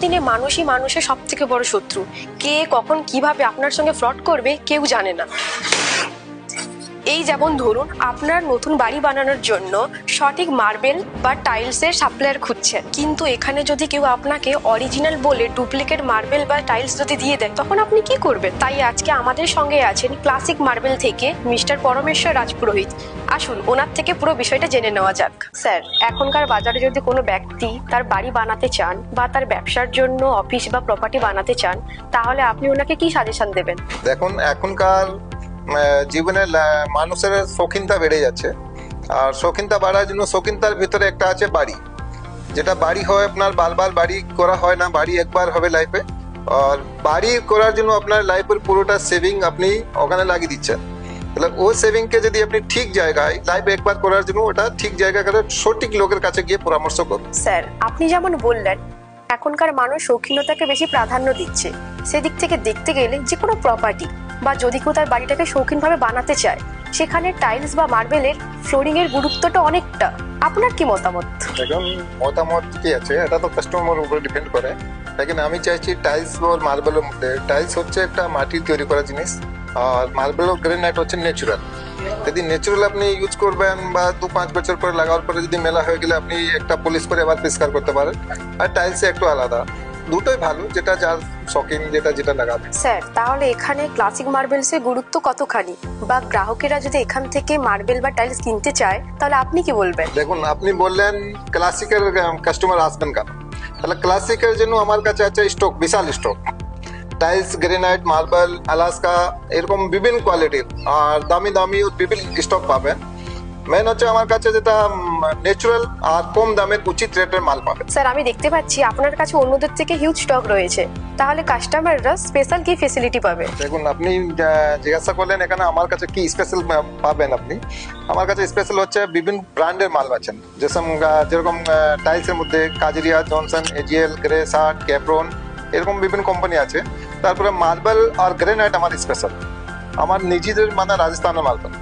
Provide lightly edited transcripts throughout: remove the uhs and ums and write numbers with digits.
দিনে মানুষই মানুষের সব থেকে বড় শত্রু। কে কখন কিভাবে আপনার সঙ্গে ফ্রড করবে কেউ জানে না। এই যেমন ধরুন, আপনার নতুন বাড়ি বানানোর জন্য সঠিক মার্বেল বা টাইলসের সাপ্লায়ার খুঁজছেন, কিন্তু এখানে যদি কেউ আপনাকে অরিজিনাল বলে ডুপ্লিকেট মার্বেল বা টাইলস যদি দিয়ে দেয়, তখন আপনি কি করবেন? তাই আজকে আমাদের সঙ্গে আছেন ক্লাসিক মার্বেল থেকে মিস্টার পরমেশ্বর রাজপুরোহিত। আসুন ওনার থেকে পুরো বিষয়টা জেনে নেওয়া যাক। স্যার, এখনকার বাজারে যদি কোনো ব্যক্তি তার বাড়ি বানাতে চান বা তার ব্যবসার জন্য অফিস বা প্রপার্টি বানাতে চান, তাহলে আপনি ওনাকে কি সাজেশন দেবেন? দেখুন, এখনকার জীবনে মানুষের শৌখিনতা বেড়ে যাচ্ছে, আর শৌখিনতা বাড়ার জন্য শৌখিনতার ভিতরে একটা আছে বাড়ি। যেটা বাড়ি হয় আপনার বারবার বাড়ি করা হয় না, বাড়ি একবার হবে লাইফে। আর বাড়ি করার জন্য আপনার লাইফের পুরোটা সেভিং আপনি ওখানে লাগিয়ে দিচ্ছেন। তাহলে ও সেভিংকে যদি আপনি ঠিক জায়গায় লাইফ একবার করার জন্য ওটা ঠিক জায়গা করে সঠিক লোকের কাছে গিয়ে পরামর্শ করুন। স্যার, আপনি যেমন বললেন এখনকার মানুষ শৌখিনতাকে বেশি প্রাধান্য দিচ্ছে, সেদিক থেকে দেখতে গেলে যে কোনো প্রপার্টি বা যদি কেউ তার বাড়িটাকে শৌখিনভাবে বানাতে চায়, সেখানে টাইলস বা মার্বেলের ফ্লোরিং এর গুরুত্বটা অনেকটা। আপনার কি মতামত? এখন মতামত কি আছে, এটা তো কাস্টমার উপরে ডিপেন্ড করে। লেকিন আমি চাইছি টাইলস আর মার্বেলের মধ্যে, টাইলস হচ্ছে একটা মাটির তৈরি করা জিনিস, আর মার্বেল ও গ্রেনাইট হচ্ছে ন্যাচুরাল। যদি ন্যাচুরাল আপনি ইউজ করবেন বা 2-5 বছর পরে লাগানোর পরে যদি মেলা হয়ে গেলে আপনি একটা পলিশ করে আবার পরিষ্কার করতে পারেন। আর টাইলস একটু আলাদা, দুটোই ভালো, যেটা যার শখিন যেটা লাগাবে। স্যার, তাহলে এখানে ক্লাসিক মার্বেলস এর গুরুত্ব কতখানি, বা গ্রাহকেরা যদি এখান থেকে মার্বেল বা টাইলস কিনতে চায় তাহলে আপনি কি বলবেন? দেখুন, আপনি বললেন ক্লাসিকের কাস্টমার আসবেন কেন, তাহলে ক্লাসিকের জন্য আমার কাছে আছে স্টক, বিশাল stock. Tiles, granite, marble, Alaska, এরকম বিভিন্ন কোয়ালিটির আর দামি দামি বিভিন্ন স্টক পাবেন। মেন হচ্ছে আমার কাছে যেটা ন্যাচুরাল আর কম দামের উচিত রেটের মাল পাবেন। স্যার, আমি দেখতে পাচ্ছি আপনার কাছে অন্যদের থেকে হিউজ স্টক রয়েছে, তাহলে কাস্টমাররা স্পেশাল কি ফেসিলিটি পাবে? দেখুন, আপনি জিজ্ঞাসা করলেন এখানে আমার কাছে কি স্পেশাল পাবেন। আপনি আমার কাছে স্পেশাল হচ্ছে বিভিন্ন ব্র্যান্ডের মাল পাচ্ছেন, যেরকম টাইলসের মধ্যে Kajaria, Johnson, AGL, grey shirt, ক্যাপ্রন, এরকম বিভিন্ন কোম্পানি আছে। তারপরে মার্বেল আর গ্রেনাইট আমার স্পেশাল, আমার নিজেদের মানে রাজস্থানের মার্বেল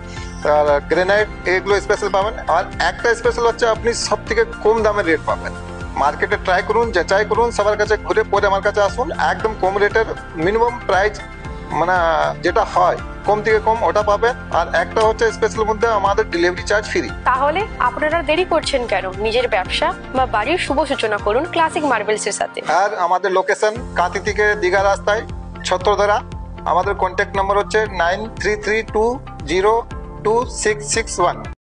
আর গ্রেনাইট, এগুলো স্পেশাল পাবেন। আর একটা স্পেশাল হচ্ছে আপনি সব থেকে কম দামের রেট পাবেন। মার্কেটে ট্রাই করুন, যাচাই করুন, সবার কাছে ঘুরে পরে আমার কাছে আসুন। একদম কম রেটের মিনিমাম প্রাইস মানে যেটা হয় কম থেকে কম ওটা পাবেন। আর একটা হচ্ছে স্পেশাল মধ্যে আমাদের ডেলিভারি চার্জ ফ্রি। তাহলে আপনারা দেরি করছেন কেন? নিজের ব্যবসা বা বাড়ির শুভ সূচনা করুন ক্লাসিক মার্বেলস এর সাথে। আর আমাদের লোকেশন কাঁথি থেকে দীঘা রাস্তায়, ছত্রধারা। আমাদের কন্ট্যাক্ট নাম্বার হচ্ছে 9332022661।